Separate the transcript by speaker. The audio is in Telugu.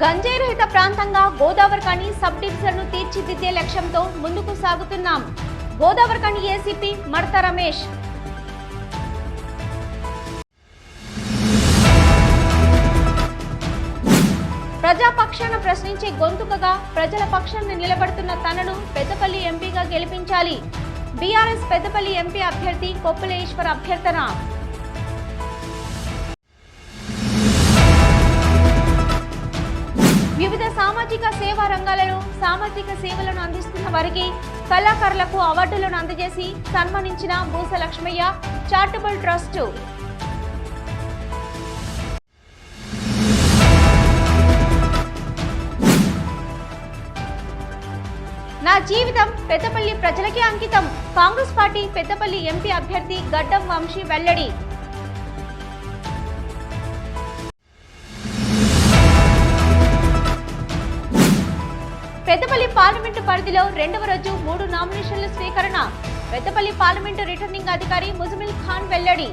Speaker 1: గంజాయి రహిత ప్రాంతంగా గోదావరిఖని సబ్ డివిజన్ను తీర్చిదిద్దే లక్ష్యంతో ముందుకు సాగుతున్నాం. గోదావరిఖని ఏసీపీ మడత రమేష్. ప్రజాపక్షాన ప్రశ్నించే గొంతుకగా ప్రజల పక్షాన నిలబడుతున్న తనను పెద్దపల్లి ఎంపీగా గెలిపించాలి. బీఆర్ఎస్ పెద్దపల్లి ఎంపీ అభ్యర్థి కొప్పుల ఈశ్వర్ అభ్యర్థన. వివిధ సామాజిక సేవా రంగాలలో సామాజిక సేవలను అందిస్తున్న వారికి కళాకారులకు అవార్డులను అందజేసి సన్మానించిన బూస లక్ష్మయ్య చారిటబుల్ ట్రస్ట్. నా జీవితం పెద్దపల్లి ప్రజలకే అంకితం. కాంగ్రెస్ పార్టీ పెద్దపల్లి ఎంపీ అభ్యర్థి గడ్డం వంశీ వెల్లడి. పెద్దపల్లి పార్లమెంటు పరిధిలో రెండవ రోజు 3 నామినేషన్ల స్వీకరణ. పెద్దపల్లి పార్లమెంటు రిటర్నింగ్ అధికారి ముజమిల్ ఖాన్ వెల్లడి.